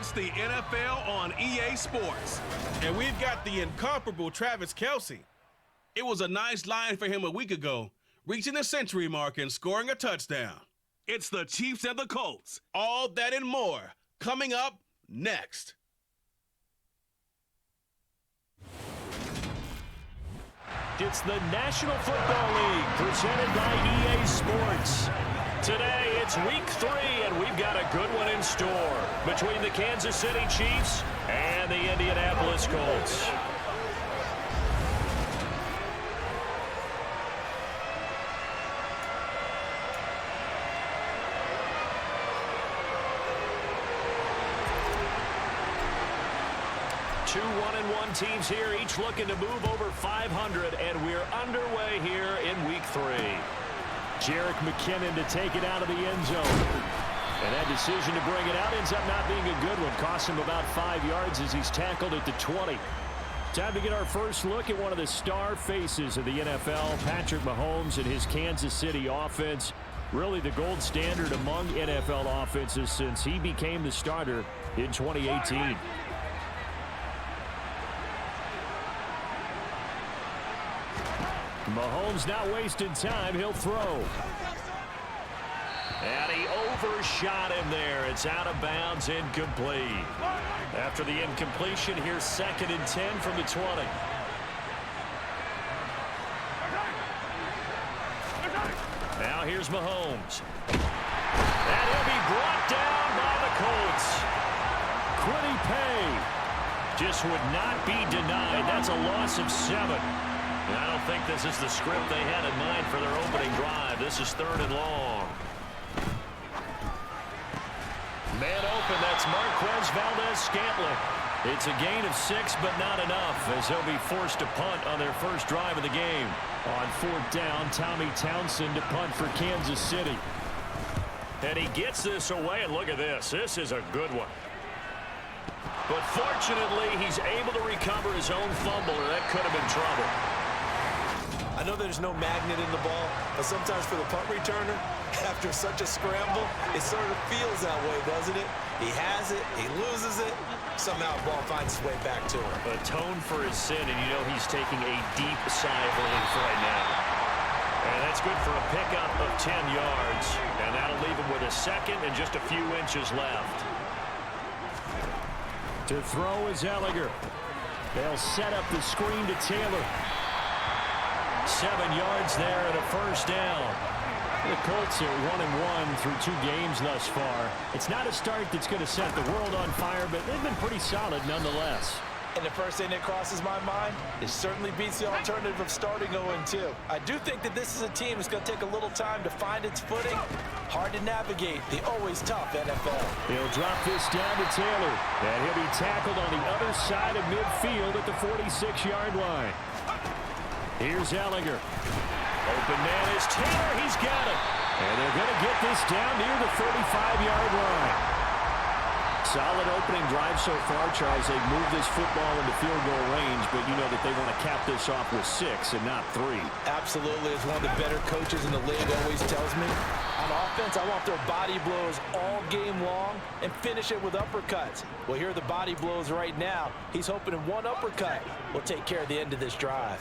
It's the NFL on EA Sports. And we've got the incomparable Travis Kelce. It was a nice line for him a week ago, reaching the century mark and scoring a touchdown. It's the Chiefs and the Colts. All that and more coming up next. It's the National Football League presented by EA Sports. Today, it's week 3, and we've got a good one in store between the Kansas City Chiefs and the Indianapolis Colts. Two 1-1 teams here, each looking to move over 500, and we're underway here in week 3. Jerick McKinnon to take it out of the end zone. And that decision to bring it out ends up not being a good one. Costs him about 5 yards as he's tackled at the 20. Time to get our first look at one of the star faces of the NFL, Patrick Mahomes and his Kansas City offense. Really the gold standard among NFL offenses since he became the starter in 2018. Mahomes not wasting time. He'll throw. And he overshot him there. It's out of bounds, incomplete. After the incompletion, here's 2nd and 10 from the 20. Now here's Mahomes. And he'll be brought down by the Colts. Quiddy Pay just would not be denied. That's a loss of 7. And I don't think this is the script they had in mind for their opening drive. This is 3rd and long. Man open, that's Marquez Valdez-Scantling. It's a gain of 6, but not enough, as they'll be forced to punt on their first drive of the game. On 4th down, Tommy Townsend to punt for Kansas City. And he gets this away, and look at this. This is a good one. But fortunately, he's able to recover his own fumble, or that could have been trouble. I know there's no magnet in the ball, but sometimes for the punt returner, after such a scramble, it sort of feels that way, doesn't it? He has it, he loses it, somehow the ball finds its way back to him. Atone for his sin, and you know he's taking a deep sigh of relief right now. And that's good for a pickup of 10 yards, and that'll leave him with a 2nd and just a few inches left. To throw is Ehlinger. They'll set up the screen to Taylor. 7 yards there and a first down. The Colts are 1-1 through 2 games thus far. It's not a start that's going to set the world on fire, but they've been pretty solid nonetheless. And the first thing that crosses my mind, it certainly beats the alternative of starting 0-2. I do think that this is a team that's going to take a little time to find its footing. Hard to navigate the always tough NFL. He'll drop this down to Taylor, and he'll be tackled on the other side of midfield at the 46-yard line. Here's Ehlinger. Open man is Taylor. He's got it. And they're going to get this down near the 35-yard line. Solid opening drive so far, Charles. They've moved this football into field goal range, but you know that they want to cap this off with 6 and not 3. Absolutely. As one of the better coaches in the league always tells me, on offense, I want their body blows all game long and finish it with uppercuts. Well, here are the body blows right now. He's hoping in one uppercut will take care of the end of this drive.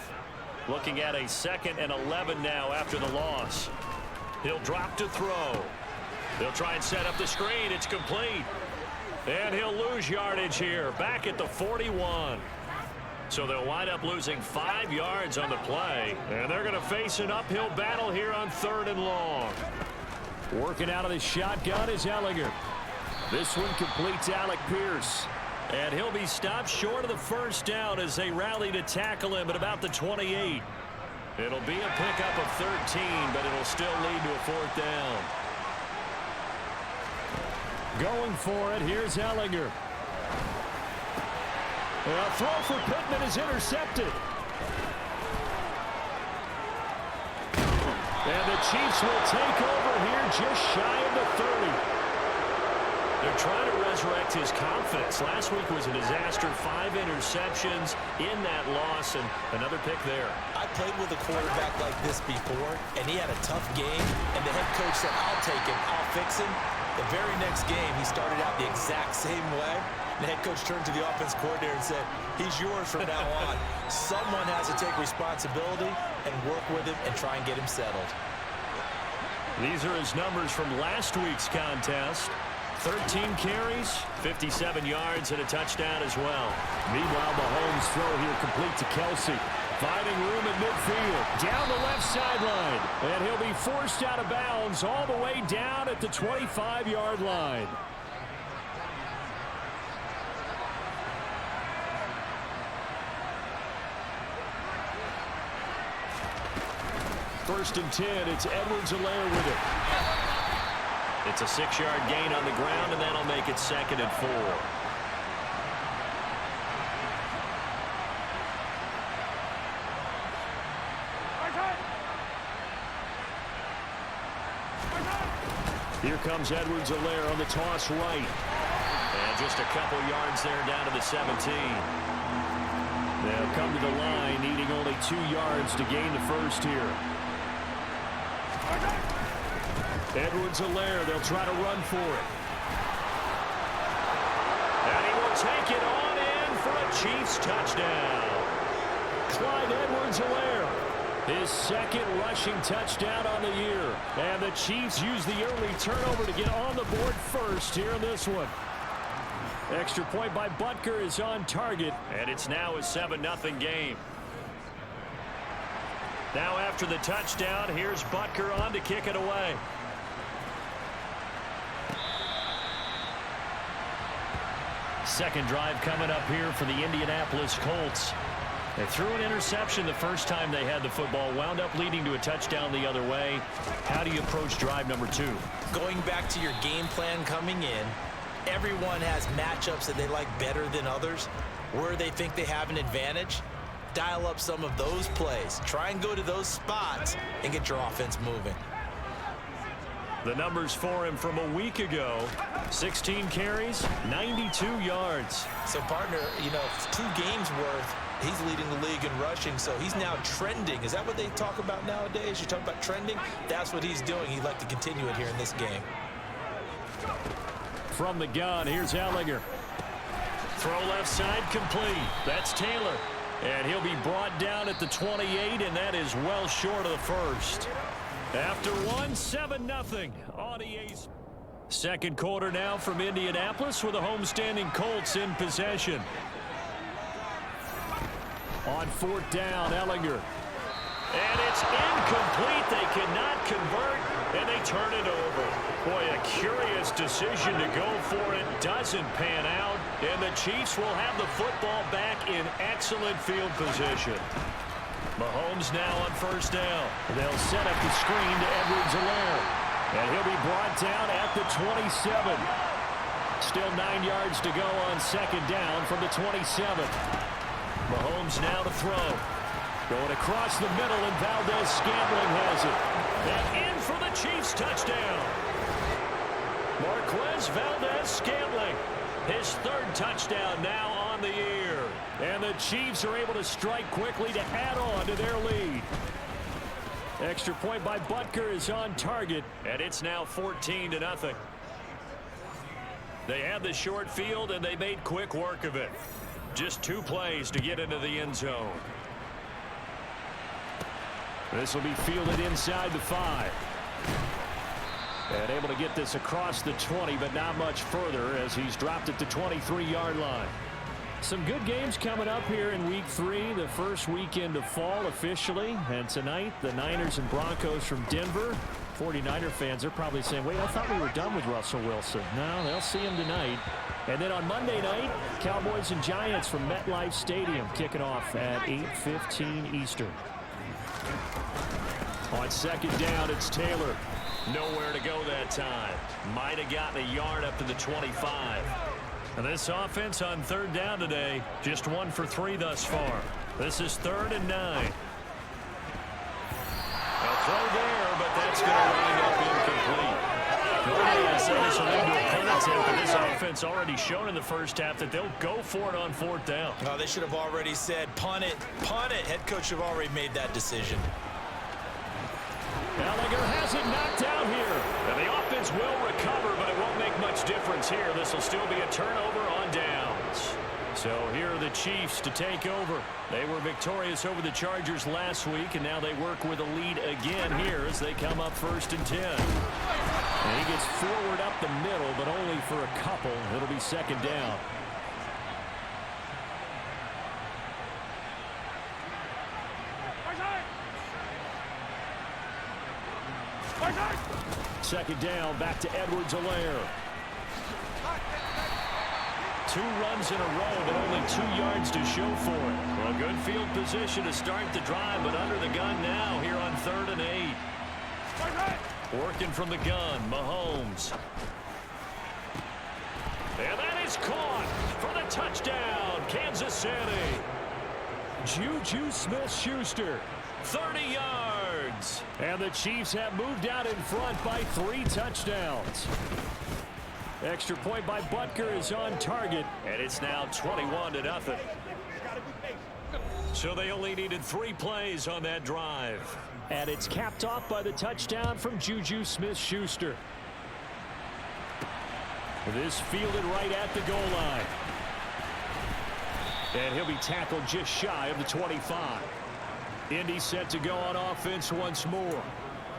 Looking at a 2nd and 11 now after the loss. He'll drop to throw. They'll try and set up the screen. It's complete. And he'll lose yardage here, back at the 41. So they'll wind up losing 5 yards on the play. And they're going to face an uphill battle here on 3rd and long. Working out of the shotgun is Ehlinger. This one completes Alec Pierce. And he'll be stopped short of the first down as they rally to tackle him at about the 28. It'll be a pickup of 13, but it'll still lead to a 4th down. Going for it, here's Ehlinger. A throw for Pittman is intercepted. And the Chiefs will take over here just shy of the 30. They're trying to resurrect his confidence. Last week was a disaster. 5 interceptions in that loss, and another pick there. I played with a quarterback like this before, and he had a tough game, and the head coach said, I'll take him, I'll fix him. The very next game, he started out the exact same way. The head coach turned to the offense coordinator and said, he's yours from now on. Someone has to take responsibility and work with him and try and get him settled. These are his numbers from last week's contest. 13 carries, 57 yards, and a touchdown as well. Meanwhile, Mahomes' throw here complete to Kelsey. Finding room at midfield. Down the left sideline. And he'll be forced out of bounds all the way down at the 25-yard line. First and 10, it's Edwards-Helaire with it. It's a 6-yard gain on the ground, and that'll make it 2nd and 4. Here comes Edwards-Helaire on the toss right. And just a couple yards there down to the 17. They'll come to the line, needing only 2 yards to gain the first here. Edwards-Helaire, they'll try to run for it. And he will take it on in for a Chiefs touchdown. Clyde Edwards-Helaire, his 2nd rushing touchdown on the year. And the Chiefs use the early turnover to get on the board first here in this one. Extra point by Butker is on target. And it's now a 7-0 game. Now after the touchdown, here's Butker on to kick it away. Second drive coming up here for the Indianapolis Colts. They threw an interception the first time they had the football, wound up leading to a touchdown the other way. How do you approach drive number 2? Going back to your game plan coming in, everyone has matchups that they like better than others. Where they think they have an advantage, dial up some of those plays. Try and go to those spots and get your offense moving. The numbers for him from a week ago: 16 carries, 92 yards. So, partner, 2 games worth, he's leading the league in rushing, so he's now trending. Is that what they talk about nowadays? You talk about trending? That's what he's doing. He'd like to continue it here in this game. From the gun, here's Ehlinger. Throw left side complete. That's Taylor. And he'll be brought down at the 28, and that is well short of the first. After 7-0 on EA's. Second quarter now from Indianapolis with the homestanding Colts in possession. On 4th down, Ehlinger. And it's incomplete. They cannot convert, and they turn it over. Boy, a curious decision to go for it. Doesn't pan out, and the Chiefs will have the football back in excellent field position. Mahomes now on 1st down. They'll set up the screen to Edwards-Helaire. And he'll be brought down at the 27. Still 9 yards to go on 2nd down from the 27. Mahomes now to throw. Going across the middle, and Valdez-Scantling has it. And in for the Chiefs touchdown. Marquez Valdez-Scantling, his 3rd touchdown now on the year. And the Chiefs are able to strike quickly to add on to their lead. Extra point by Butker is on target. And it's now 14-0. They had the short field, and they made quick work of it. Just 2 plays to get into the end zone. This will be fielded inside the 5. And able to get this across the 20, but not much further as he's dropped at the 23-yard line. Some good games coming up here in Week 3, the first weekend of fall officially. And tonight, the Niners and Broncos from Denver. 49er fans are probably saying, wait, I thought we were done with Russell Wilson. No, they'll see him tonight. And then on Monday night, Cowboys and Giants from MetLife Stadium kicking off at 8:15 Eastern. On 2nd down, it's Taylor. Nowhere to go that time. Might have gotten a yard up to the 25. And this offense on 3rd down today, just 1 for 3 thus far. This is 3rd and 9. A throw there, but that's going to wind up incomplete. This offense already shown in the first half that they'll go for it on 4th down. Oh, they should have already said, punt it, punt it. Head coach should have already made that decision. Ehlinger has it knocked down here. And the offense will recover, but it won't much difference here. This will still be a turnover on downs. So here are the Chiefs to take over. They were victorious over the Chargers last week, and now they work with a lead again here as they come up 1st and 10. And he gets forward up the middle, but only for a couple. It'll be 2nd down. Second down, back to Edwards-Helaire. 2 runs in a row, but only 2 yards to show for it. Well, good field position to start the drive, but under the gun now here on 3rd and 8. Working from the gun, Mahomes. And that is caught for the touchdown, Kansas City. Juju Smith-Schuster, 30 yards. And the Chiefs have moved out in front by 3 touchdowns. Extra point by Butker is on target, and it's now 21-0. So they only needed 3 plays on that drive. And it's capped off by the touchdown from Juju Smith-Schuster. This fielded right at the goal line. And he'll be tackled just shy of the 25. Indy set to go on offense once more.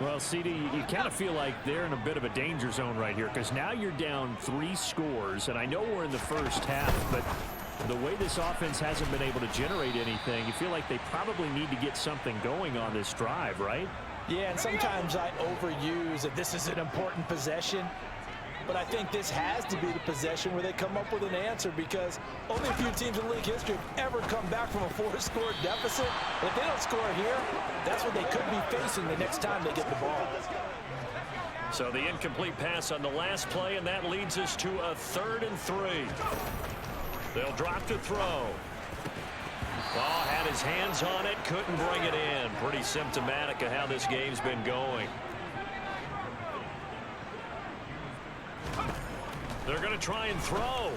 Well, CD, you kind of feel like they're in a bit of a danger zone right here because now you're down 3 scores, and I know we're in the first half, but the way this offense hasn't been able to generate anything, you feel like they probably need to get something going on this drive, right? Yeah, and sometimes I overuse that this is an important possession, but I think this has to be the possession where they come up with an answer because only a few teams in league history have ever come back from a 4-score deficit. If they don't score here, that's what they could be facing the next time they get the ball. So the incomplete pass on the last play, and that leads us to a 3rd and 3. They'll drop to throw. Ball had his hands on it, couldn't bring it in. Pretty symptomatic of how this game's been going. They're going to try and throw.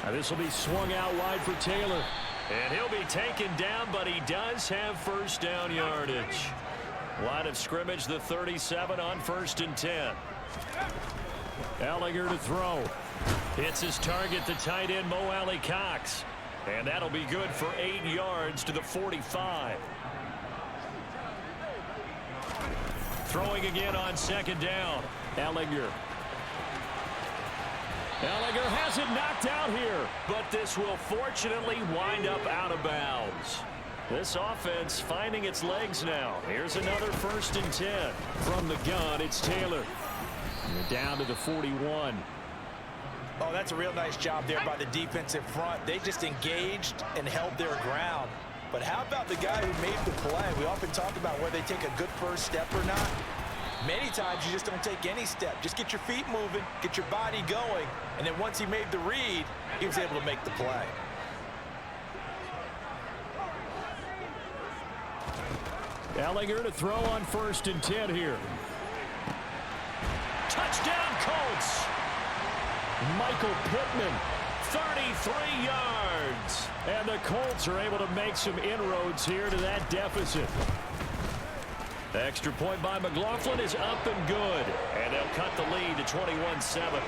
Now this will be swung out wide for Taylor. And he'll be taken down, but he does have 1st down yardage. Line of scrimmage, the 37 on 1st and 10. Ehlinger to throw. Hits his target, the tight end, Mo Alley-Cox. And that'll be good for 8 yards to the 45. Throwing again on 2nd down. Ehlinger. Ehlinger has it knocked out here, but this will fortunately wind up out of bounds. This offense finding its legs now. Here's another 1st and 10. From the gun, it's Taylor. And down to the 41. Oh, that's a real nice job there by the defensive front. They just engaged and held their ground. But how about the guy who made the play? We often talk about whether they take a good first step or not. Many times you just don't take any step. Just get your feet moving, get your body going, and then once he made the read, he was able to make the play. Ehlinger to throw on 1st and 10 here. Touchdown Colts. Michael Pittman, 33 yards. And the Colts are able to make some inroads here to that deficit. The extra point by McLaughlin is up and good. And they'll cut the lead to 21-7.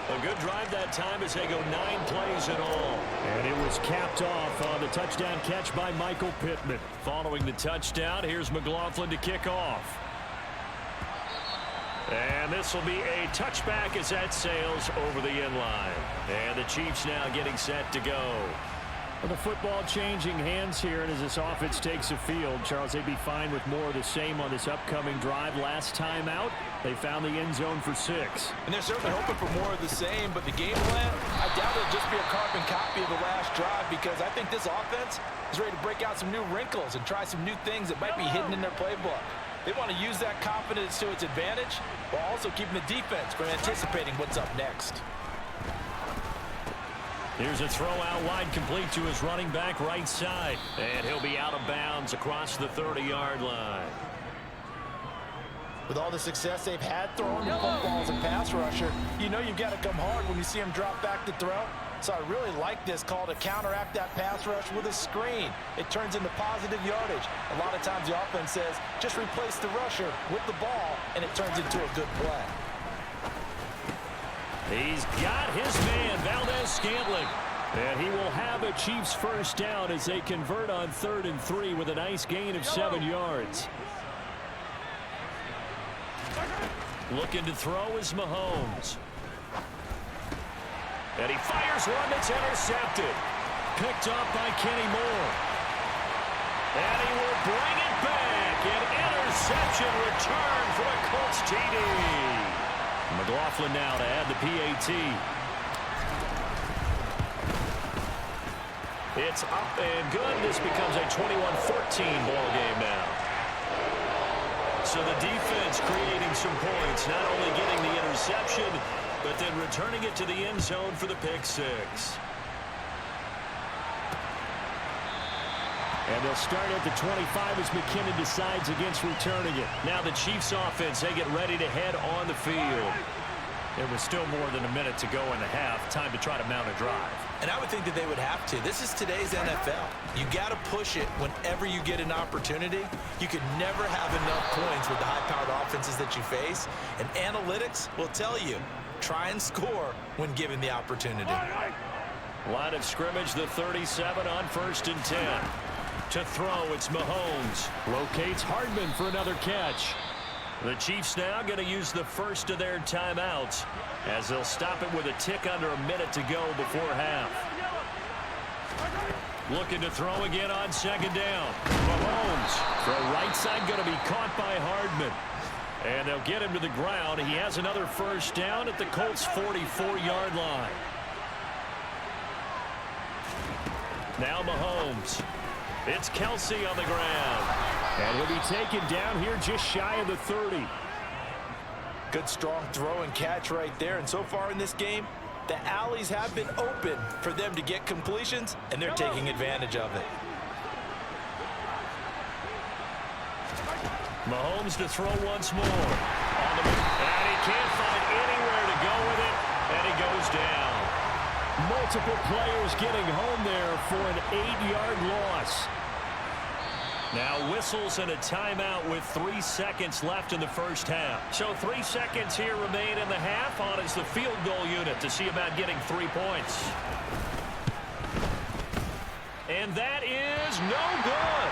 A good drive that time as they go 9 plays in all. And it was capped off on the touchdown catch by Michael Pittman. Following the touchdown, here's McLaughlin to kick off. And this will be a touchback as that sails over the end line. And the Chiefs now getting set to go. Well, the football changing hands here, and as this offense takes the field, Charles, they'd be fine with more of the same on this upcoming drive. Last time out, they found the end zone for 6. And they're certainly hoping for more of the same, but the game plan, I doubt it'll just be a carbon copy of the last drive because I think this offense is ready to break out some new wrinkles and try some new things that might be hidden in their playbook. They want to use that confidence to its advantage while also keeping the defense from anticipating what's up next. Here's a throw out wide, complete to his running back right side. And he'll be out of bounds across the 30-yard line. With all the success they've had throwing the football as a pass rusher, you know you've got to come hard when you see him drop back to throw. So I really like this call to counteract that pass rush with a screen. It turns into positive yardage. A lot of times the offense says, just replace the rusher with the ball, and it turns into a good play. He's got his man, Valdez-Scantling. And he will have a Chiefs first down as they convert on 3rd and 3 with a nice gain of 7 yards. Looking to throw is Mahomes. And he fires one that's intercepted. Picked up by Kenny Moore. And he will bring it back. An interception return for a Colts TD. McLaughlin now to add the PAT. It's up and good. This becomes a 21-14 ball game now. So the defense creating some points, not only getting the interception, but then returning it to the end zone for the pick six. And they'll start at the 25 as McKinnon decides against returning it. Now the Chiefs offense, they get ready to head on the field. There was still more than a minute to go in the half. Time to try to mount a drive. And I would think that they would have to. This is today's NFL. You got to push it whenever you get an opportunity. You could never have enough points with the high-powered offenses that you face. And analytics will tell you, try and score when given the opportunity. Line of scrimmage, the 37 on 1st and 10. To throw, it's Mahomes. Locates Hardman for another catch. The Chiefs now going to use the first of their timeouts as they'll stop it with a tick under a minute to go before half. Looking to throw again on 2nd down. Mahomes, throw right side, going to be caught by Hardman. And they'll get him to the ground. He has another first down at the Colts' 44-yard line. Now Mahomes. It's Kelsey on the ground. And he'll be taken down here just shy of the 30. Good strong throw and catch right there. And so far in this game, the alleys have been open for them to get completions, and they're taking advantage of it. Mahomes to throw once more. And he can't find anywhere to go with it, and he goes down. Multiple players getting home there for an 8-yard loss. Now whistles and a timeout with 3 seconds left in the first half. So 3 seconds here remain in the half. On is the field goal unit to see about getting 3 points. And that is no good.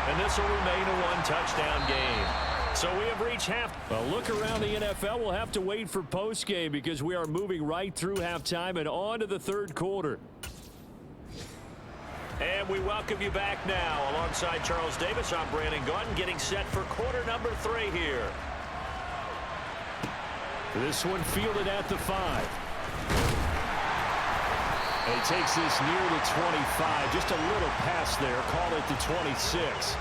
And this will remain a 1-touchdown game. So we have reached half. A look around the NFL. We'll have to wait for postgame because we are moving right through halftime and on to the 3rd quarter. And we welcome you back now. Alongside Charles Davis, I'm Brandon Gaudin, getting set for quarter number 3 here. This one fielded at the 5. And he takes this near the 25. Just a little pass there. Call it the 26.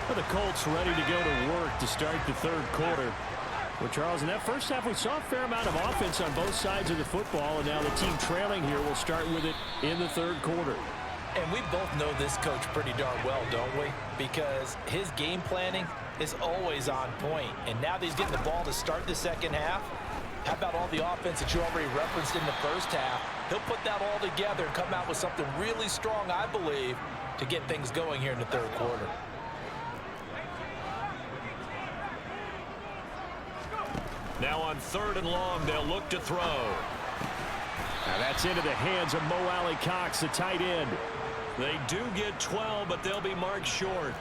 Well, the Colts ready to go to work to start the 3rd quarter. Well, Charles, in that first half, we saw a fair amount of offense on both sides of the football. And now the team trailing here will start with it in the 3rd quarter. And we both know this coach pretty darn well, don't we? Because his game planning is always on point. And now that he's getting the ball to start the 2nd half, how about all the offense that you already referenced in the first half? He'll put that all together and come out with something really strong, I believe, to get things going here in the 3rd quarter. Now on 3rd and long, they'll look to throw. Now that's into the hands of Mo Alley-Cox, the tight end. They do get 12, but they'll be marked short.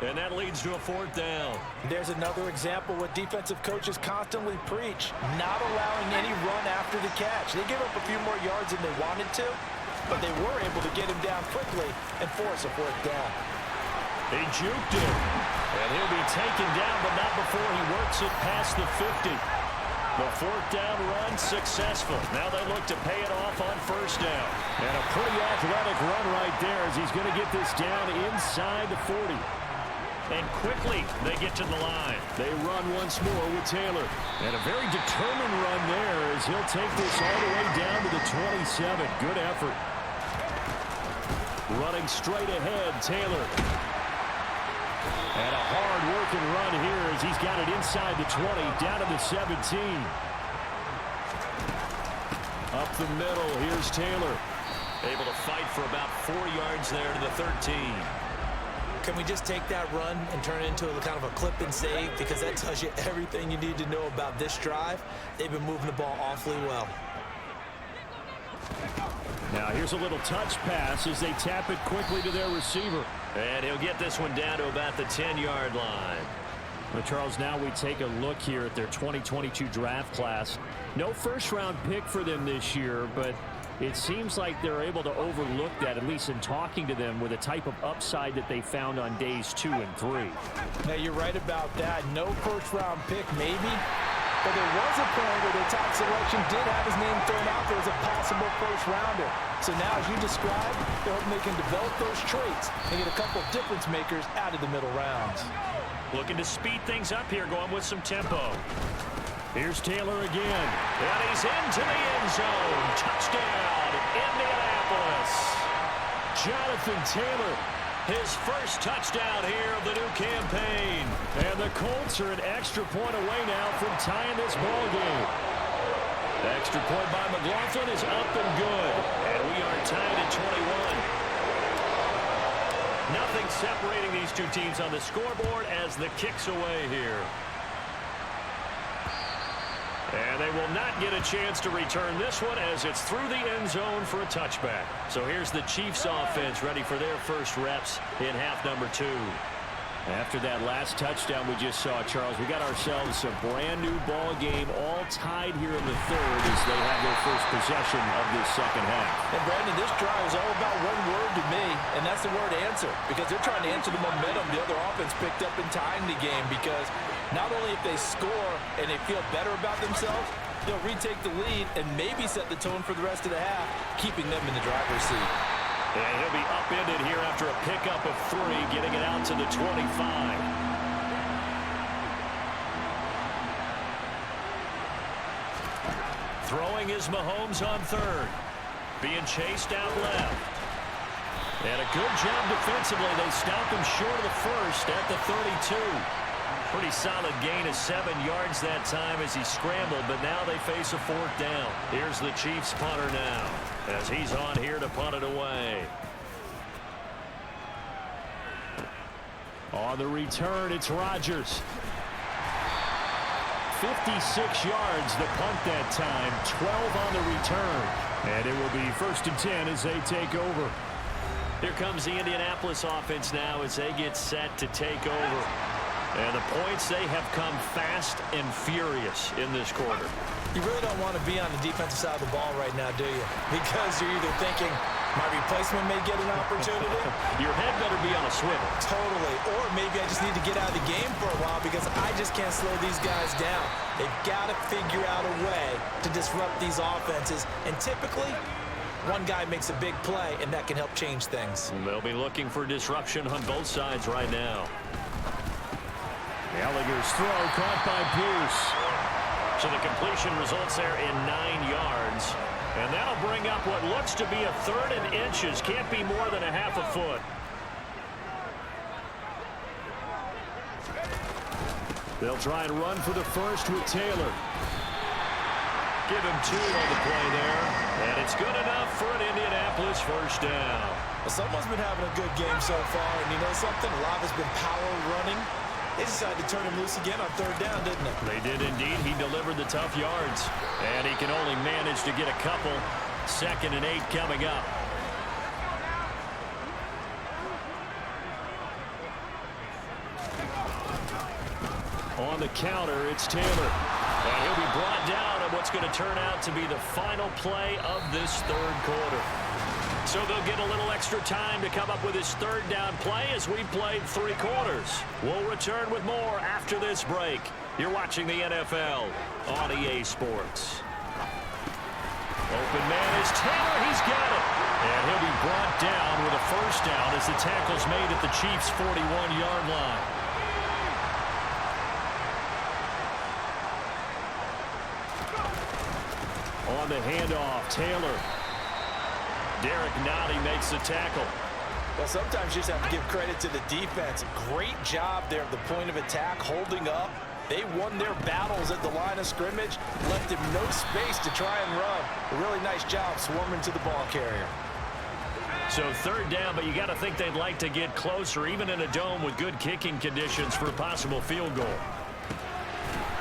And that leads to a 4th down. There's another example what defensive coaches constantly preach, not allowing any run after the catch. They gave up a few more yards than they wanted to, but they were able to get him down quickly and force a 4th down. He juked him. And he'll be taken down, but not before he works it past the 50. The 4th down run successful. Now they look to pay it off on 1st down. And a pretty athletic run right there as he's going to get this down inside the 40. And quickly they get to the line. They run once more with Taylor. And a very determined run there as he'll take this all the way down to the 27. Good effort. Running straight ahead, Taylor. And a hard-working run here as he's got it inside the 20, down to the 17. Up the middle, here's Taylor. Able to fight for about 4 yards there to the 13. Can we just take that run and turn it into a kind of a clip and save? Because that tells you everything you need to know about this drive. They've been moving the ball awfully well. Now here's a little touch pass as they tap it quickly to their receiver. And he'll get this one down to about the 10-yard line. Well, Charles, now we take a look here at their 2022 draft class. No first-round pick for them this year, but it seems like they're able to overlook that, at least in talking to them, with a type of upside that they found on days 2 and 3. Yeah, you're right about that. No first-round pick, maybe. But there was a point where the top selection did have his name thrown out there as a possible first-rounder. So now, as you described, they're hoping they can develop those traits and get a couple of difference makers out of the middle rounds. Looking to speed things up here, going with some tempo. Here's Taylor again. And he's into the end zone. Touchdown, Indianapolis. Jonathan Taylor, his first touchdown here of the new campaign. And the Colts are an extra point away now from tying this ball game. Extra point by McLaughlin is up and good. And we are tied at 21. Nothing separating these two teams on the scoreboard as the kick's away here. And they will not get a chance to return this one as it's through the end zone for a touchback. So here's the Chiefs offense ready for their first reps in half number 2. After that last touchdown we just saw, Charles, we got ourselves a brand new ball game, all tied here in the third as they have their first possession of this second half. And Brandon, this drive is all about one word to me, and that's the word answer, because they're trying to answer the momentum the other offense picked up in tying the game, because not only if they score and they feel better about themselves, they'll retake the lead and maybe set the tone for the rest of the half, keeping them in the driver's seat. And he'll be upended here after a pickup of 3, getting it out to the 25. Throwing is Mahomes on third. Being chased out left. And a good job defensively. They stopped him short of the first at the 32. Pretty solid gain of 7 yards that time as he scrambled, but now they face a 4th down. Here's the Chiefs punter now as he's on here to punt it away. On the return, it's Rodgers. 56 yards the punt that time, 12 on the return. And it will be 1st and 10 as they take over. Here comes the Indianapolis offense now as they get set to take over. And the points, they have come fast and furious in this quarter. You really don't want to be on the defensive side of the ball right now, do you? Because you're either thinking, my replacement may get an opportunity. Your head better be on a swivel. Totally. Or maybe I just need to get out of the game for a while because I just can't slow these guys down. They've got to figure out a way to disrupt these offenses. And typically, one guy makes a big play, and that can help change things. They'll be looking for disruption on both sides right now. Ehlinger's throw caught by Pierce. So the completion results there in 9 yards. And that'll bring up what looks to be a 3rd and inches. Can't be more than a half a foot. They'll try and run for the first with Taylor. Give him 2 on the play there. And it's good enough for an Indianapolis first down. Well, someone's been having a good game so far. And you know something? A lot has been power running. They decided to turn him loose again on 3rd down, didn't they? They did indeed. He delivered the tough yards. And he can only manage to get a couple. 2nd and 8 coming up. On the counter, it's Taylor. And he'll be brought down on what's going to turn out to be the final play of this 3rd quarter. So they'll get a little extra time to come up with his 3rd down play as we played 3 quarters. We'll return with more after this break. You're watching the NFL on EA Sports. Open man is Taylor. He's got it. And he'll be brought down with a first down as the tackle's made at the Chiefs' 41-yard line. On the handoff, Taylor. Derek Nottie makes the tackle. Well, sometimes you just have to give credit to the defense. Great job there at the point of attack, holding up. They won their battles at the line of scrimmage, left him no space to try and run. A really nice job swarming to the ball carrier. So 3rd down, but you got to think they'd like to get closer, even in a dome with good kicking conditions for a possible field goal.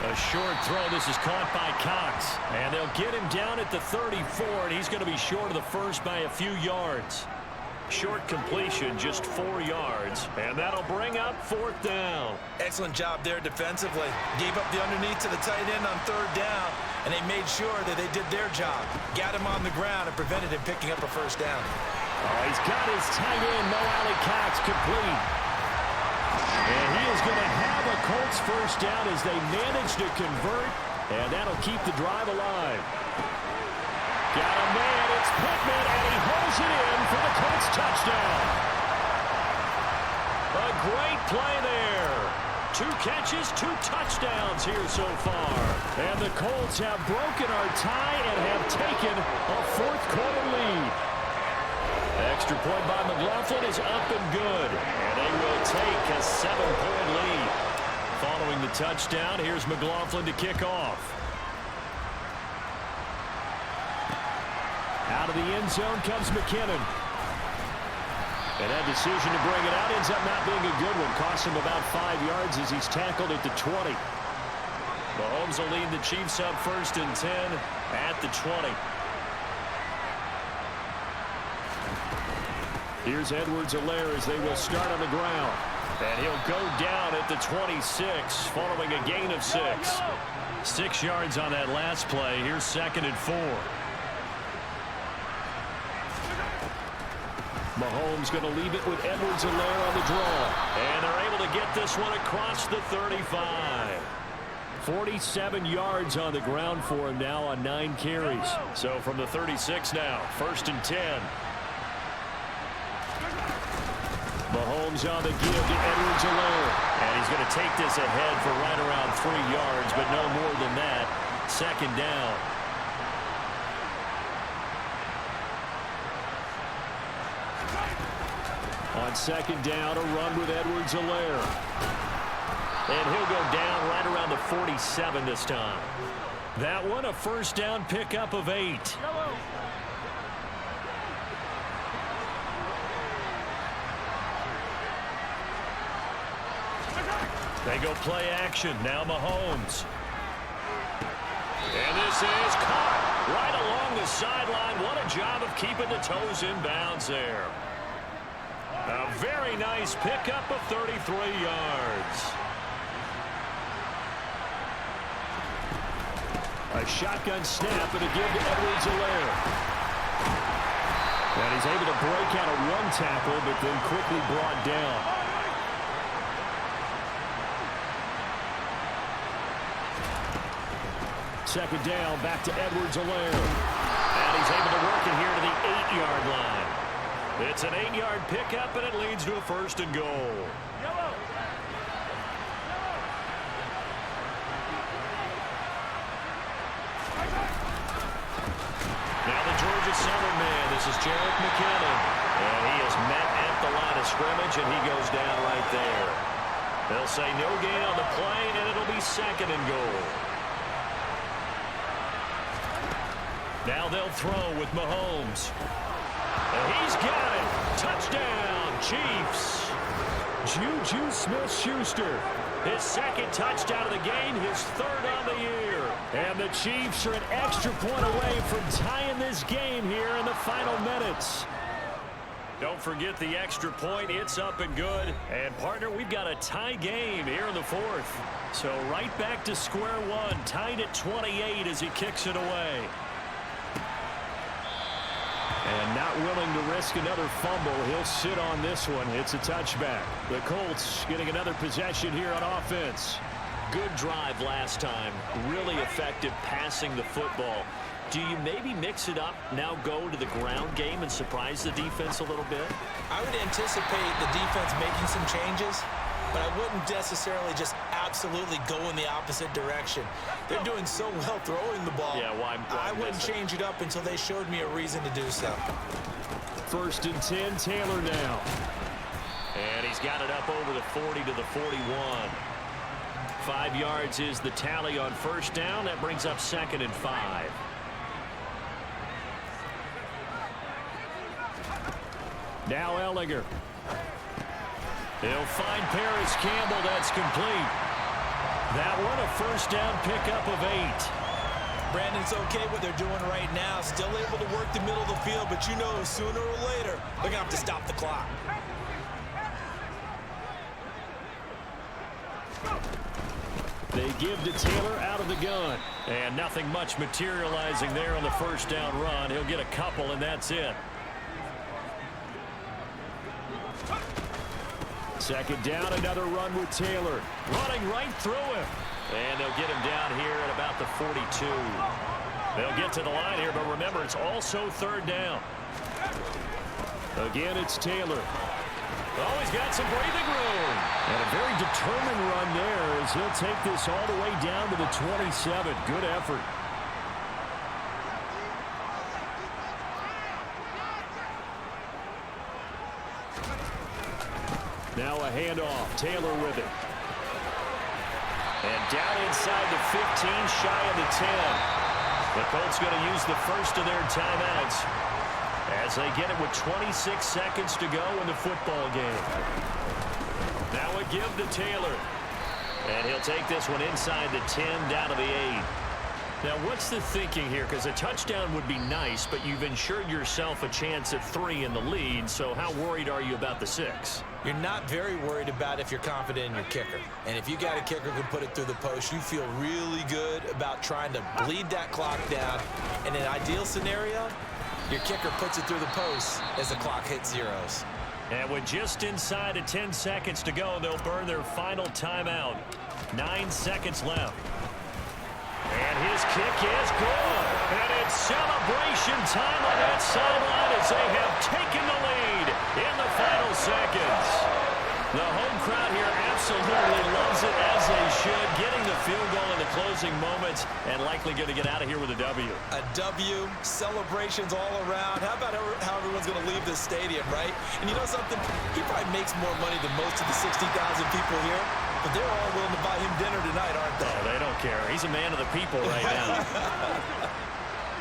A short throw. This is caught by Cox. And they'll get him down at the 34, and he's going to be short of the first by a few yards. Short completion, just 4 yards. And that'll bring up 4th down. Excellent job there defensively. Gave up the underneath to the tight end on 3rd down, and they made sure that they did their job. Got him on the ground and prevented him picking up a 1st down. Oh, he's got his tight end, Mo Cox, complete. And he is going to have a Colts 1st down as they manage to convert, and that'll keep the drive alive. Got a man, it's Pittman, and he holds it in for the Colts touchdown. A great play there. 2 catches, 2 touchdowns here so far. And the Colts have broken our tie and have taken a 4th quarter lead. Extra point by McLaughlin is up and good. And they will take a 7-point lead. Following the touchdown, here's McLaughlin to kick off. Out of the end zone comes McKinnon. And that decision to bring it out ends up not being a good one. Costs him about 5 yards as he's tackled at the 20. Mahomes will lead the Chiefs up 1st and 10 at the 20. Here's Edwards-Helaire as they will start on the ground. And he'll go down at the 26 following a gain of 6. 6 yards on that last play. Here's 2nd and 4. Mahomes going to leave it with Edwards-Helaire on the draw. And they're able to get this one across the 35. 47 yards on the ground for him now on 9 carries. So from the 36 now, 1st and 10. Mahomes on the give to Edwards-Helaire. And he's going to take this ahead for right around 3 yards, but no more than that. 2nd down. On 2nd down, a run with Edwards-Helaire. And he'll go down right around the 47 this time. That one a 1st down pickup of 8. They go play action. Now Mahomes. And this is caught right along the sideline. What a job of keeping the toes in bounds there. A very nice pickup of 33 yards. A shotgun snap and a give to Edwards-Helaire. And he's able to break out a 1 tackle, but then quickly brought down. Second down, back to Edwards-Helaire. And he's able to work it here to the 8-yard line. It's an 8-yard pickup, and it leads to a 1st and goal. Now the Georgia center man, this is Jarek McKinnon. And he is met at the line of scrimmage, and he goes down right there. They'll say no gain on the play, and it'll be 2nd and goal. Now they'll throw with Mahomes. And he's got it. Touchdown, Chiefs. Juju Smith-Schuster. His 2nd touchdown of the game, his 3rd on the year. And the Chiefs are an extra point away from tying this game here in the final minutes. Don't forget the extra point. It's up and good. And, partner, we've got a tie game here in the 4th. So right back to square one, tied at 28 as he kicks it away. And not willing to risk another fumble. He'll sit on this one. It's a touchback. The Colts getting another possession here on offense. Good drive last time. Really effective passing the football. Do you maybe mix it up, now go to the ground game and surprise the defense a little bit? I would anticipate the defense making some changes, but I wouldn't necessarily just absolutely go in the opposite direction. They're doing so well throwing the ball. Yeah, why I wouldn't change it up until they showed me a reason to do so. 1st and 10, Taylor now. And he's got it up over the 40 to the 41. 5 yards is the tally on 1st down. That brings up 2nd and 5. Now Ehlinger. He'll find Paris Campbell. That's complete. That one, a first down pickup of 8. Brandon's okay what they're doing right now. Still able to work the middle of the field, but you know sooner or later they're going to have to stop the clock. They give to Taylor out of the gun. And nothing much materializing there on the first down run. He'll get a couple, and that's it. Second down, another run with Taylor. Running right through him. And they'll get him down here at about the 42. They'll get to the line here, but remember, it's also third down. Again, it's Taylor. Oh, he's got some breathing room. And a very determined run there as he'll take this all the way down to the 27. Good effort. Now a handoff. Taylor with it. And down inside the 15, shy of the 10. The Colts going to use the first of their timeouts as they get it with 26 seconds to go in the football game. Now a give to Taylor. And he'll take this one inside the 10, down to the 8. Now, what's the thinking here? Because a touchdown would be nice, but you've ensured yourself a chance at 3 in the lead, so how worried are you about the 6? You're not very worried about if you're confident in your kicker. And if you got a kicker who can put it through the post, you feel really good about trying to bleed that clock down. In an ideal scenario, your kicker puts it through the post as the clock hits zeros. And with just inside of 10 seconds to go, they'll burn their final timeout. 9 seconds left. And his kick is good. And it's celebration time on that sideline as they have taken the lead in the final seconds. The home crowd here absolutely loves it, as they should, getting the field goal in the closing moments and likely going to get out of here with a W. A W, celebrations all around. How about how everyone's going to leave this stadium, right? And you know something? He probably makes more money than most of the 60,000 people here, but they're all willing to buy him dinner tonight, aren't they? Oh, they don't care. He's a man of the people right now.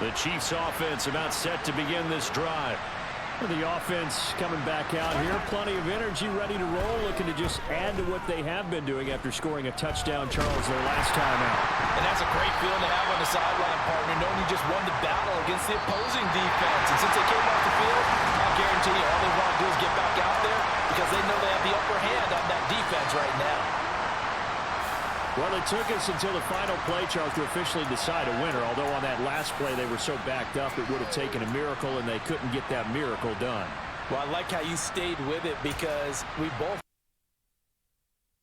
The Chiefs offense about set to begin this drive. The offense coming back out here. Plenty of energy, ready to roll, looking to just add to what they have been doing after scoring a touchdown, Charles, their last time out. And that's a great feeling to have on the sideline, partner, knowing you just won the battle against the opposing defense. And since they came off the field, I guarantee you all they want to do is get back out there because they know they have the upper hand on that defense right now. Well, it took us until the final play, Charles, to officially decide a winner. Although on that last play they were so backed up, it would have taken a miracle, and they couldn't get that miracle done. Well, I like how you stayed with it because we both